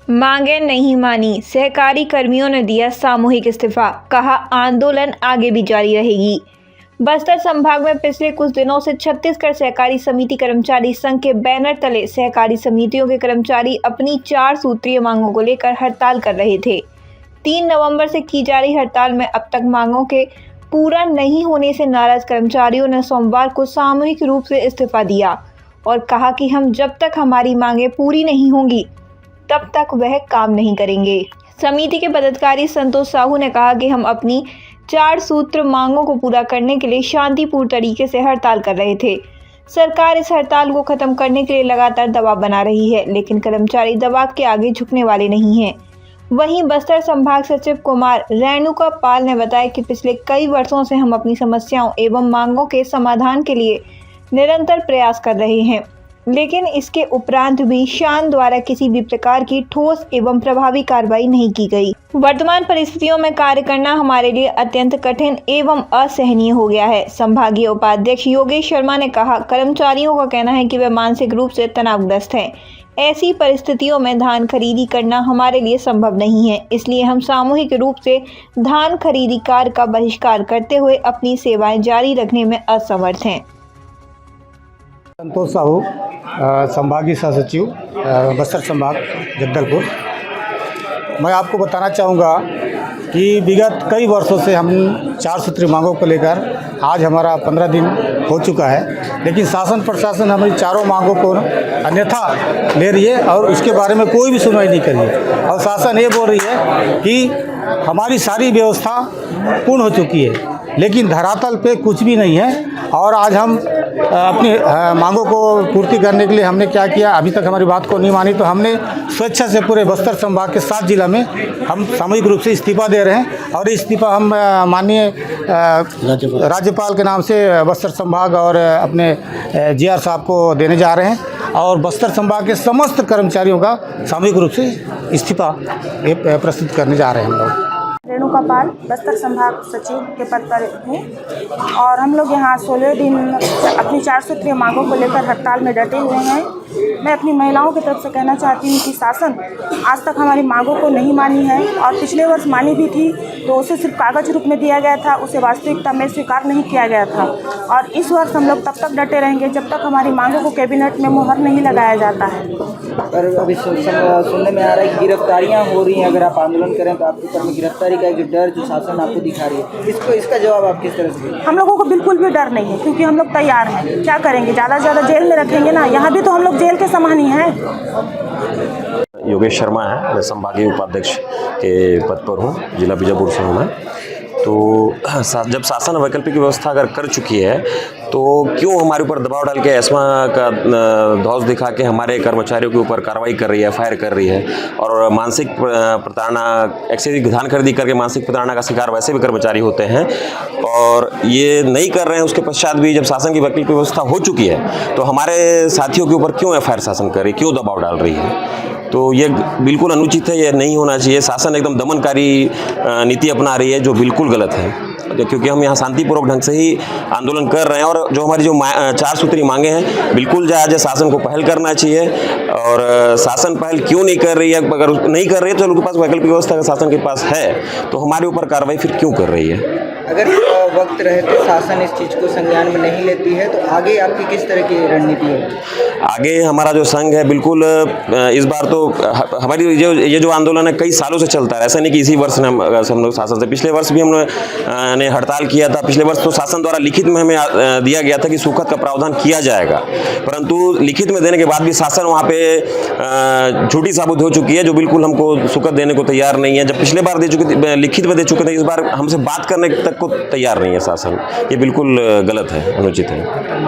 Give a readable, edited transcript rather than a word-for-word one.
मांगे नहीं मानी, सहकारी कर्मियों ने दिया सामूहिक इस्तीफा, कहा आंदोलन आगे भी जारी रहेगी। बस्तर संभाग में पिछले कुछ दिनों से छत्तीसगढ़ सहकारी समिति कर्मचारी संघ के बैनर तले सहकारी समितियों के कर्मचारी अपनी 4 सूत्रीय मांगों को लेकर हड़ताल कर रहे थे। 3 नवंबर से की जा रही हड़ताल में अब तक मांगों के पूरा नहीं होने से नाराज कर्मचारियों ने सोमवार को सामूहिक रूप से इस्तीफा दिया और कहा कि हम जब तक हमारी मांगें पूरी नहीं होंगी तब तक वह काम नहीं करेंगे। समिति के पदाधिकारी संतोष साहू ने कहा कि हम अपनी 4 सूत्र मांगों को पूरा करने के लिए शांतिपूर्ण तरीके से हड़ताल कर रहे थे। सरकार इस हड़ताल को खत्म करने के लिए लगातार दबाव बना रही है, लेकिन कर्मचारी दबाव के आगे झुकने वाले नहीं हैं। वहीं बस्तर संभाग सचिव कुमार रेणुका पाल ने बताया कि पिछले कई वर्षों से हम अपनी समस्याओं एवं मांगों के समाधान के लिए निरंतर प्रयास कर रहे हैं, लेकिन इसके उपरांत भी शासन द्वारा किसी भी प्रकार की ठोस एवं प्रभावी कार्रवाई नहीं की गई। वर्तमान परिस्थितियों में कार्य करना हमारे लिए अत्यंत कठिन एवं असहनीय हो गया है। संभागीय उपाध्यक्ष योगेश शर्मा ने कहा, कर्मचारियों का कहना है कि वे मानसिक रूप से तनावग्रस्त हैं। ऐसी परिस्थितियों में धान खरीदी करना हमारे लिए संभव नहीं है, इसलिए हम सामूहिक रूप से धान खरीदी कार्य का बहिष्कार करते हुए अपनी सेवाएं जारी रखने में असमर्थ हैं। संतोष साहू, संभागीय सह सचिव, बस्तर संभाग जगदलपुर। मैं आपको बताना चाहूँगा कि विगत कई वर्षों से हम 4 सूत्री मांगों को लेकर आज हमारा 15 दिन हो चुका है, लेकिन शासन प्रशासन हमारी चारों मांगों को अन्यथा ले रही है और उसके बारे में कोई भी सुनवाई नहीं कर रही है। और शासन ये बोल रही है कि हमारी सारी व्यवस्था पूर्ण हो चुकी है, लेकिन धरातल पे कुछ भी नहीं है। और आज हम अपनी मांगों को पूर्ति करने के लिए हमने क्या किया, अभी तक हमारी बात को नहीं मानी तो हमने स्वेच्छा से पूरे बस्तर संभाग के 7 जिला में हम सामूहिक रूप से इस्तीफा दे रहे हैं। और इस्तीफा हम माननीय राज्यपाल के नाम से बस्तर संभाग और अपने जीआर साहब को देने जा रहे हैं और बस्तर संभाग के समस्त कर्मचारियों का सामूहिक रूप से इस्तीफा प्रस्तुत करने जा रहे हैं। हम लोग रेणुका पाल बस्तर संभाग सचिव के पद पर हूँ और हम लोग यहाँ 16 दिन अपनी 4 सूत्रीय मांगों को लेकर हड़ताल में डटे हुए हैं। मैं अपनी महिलाओं की तरफ से कहना चाहती हूँ कि शासन आज तक हमारी मांगों को नहीं मानी है और पिछले वर्ष मानी भी थी तो उसे सिर्फ कागज रूप में दिया गया था, उसे वास्तविकता में स्वीकार नहीं किया गया था। और इस वर्ष हम लोग तब तक डटे रहेंगे जब तक हमारी मांगों को कैबिनेट में मुहर नहीं लगाया जाता है। पर अभी सुनने में आ रहा है कि गिरफ्तारियां हो रही हैं, अगर आप आंदोलन करें तो आपके ऊपर में गिरफ्तारी का एक जो डर जो शासन आपको दिखा रही है, इसका जवाब आप किस तरह से देंगे? हम लोगों को बिल्कुल भी डर नहीं है, क्योंकि हम लोग तैयार हैं। क्या करेंगे, ज़्यादा से ज़्यादा जेल में रखेंगे ना, यहाँ भी तो हम लोग जेल के समान ही हैं। योगेश शर्मा है, मैं संभागीय उपाध्यक्ष के पद पर हूँ, जिला बीजापुर से हूँ मैं। तो जब शासन वैकल्पिक व्यवस्था अगर कर चुकी है तो क्यों हमारे ऊपर दबाव डाल के एस्मा का धौस दिखा के हमारे कर्मचारियों के ऊपर कार्रवाई कर रही है, फायर कर रही है और मानसिक प्रताड़ना, एक्सेस धान खरीदी करके मानसिक प्रताड़ना का शिकार वैसे भी कर्मचारी होते हैं और ये नहीं कर रहे हैं। उसके पश्चात भी जब शासन की वैकल्पिक व्यवस्था हो चुकी है तो हमारे साथियों के ऊपर क्यों एफआईआर शासन कर रही है, क्यों दबाव डाल रही है? तो ये बिल्कुल अनुचित है, ये नहीं होना चाहिए। शासन एकदम दमनकारी नीति अपना रही है जो बिल्कुल गलत है, क्योंकि हम यहाँ शांतिपूर्वक ढंग से ही आंदोलन कर रहे हैं और जो हमारी जो 4 सूत्री मांगे हैं बिल्कुल जायज़ है। शासन को पहल करना चाहिए और शासन पहल क्यों नहीं कर रही है? अगर नहीं कर रही है तो उनके पास वैकल्पिक व्यवस्था शासन के पास है तो हमारे ऊपर कार्रवाई फिर क्यों कर रही है? अगर वक्त रहते शासन इस चीज़ को संज्ञान में नहीं लेती है तो आगे आपकी किस तरह की रणनीति है? आगे हमारा जो संघ है बिल्कुल इस बार तो हमारी ये जो आंदोलन है कई सालों से चलता है, ऐसा नहीं कि इसी वर्ष ने हम लोग शासन से, पिछले वर्ष भी हमने हड़ताल किया था। पिछले वर्ष तो शासन द्वारा लिखित में हमें दिया गया था कि सुखद का प्रावधान किया जाएगा, परंतु लिखित में देने के बाद भी शासन वहाँ पे झूठी साबित हो चुकी है, जो बिल्कुल हमको सुखद देने को तैयार नहीं है। जब पिछले बार दे चुके थे, लिखित में दे चुके थे, इस बार हमसे बात करने तक को तैयार नहीं है शासन। ये बिल्कुल गलत है, अनुचित है।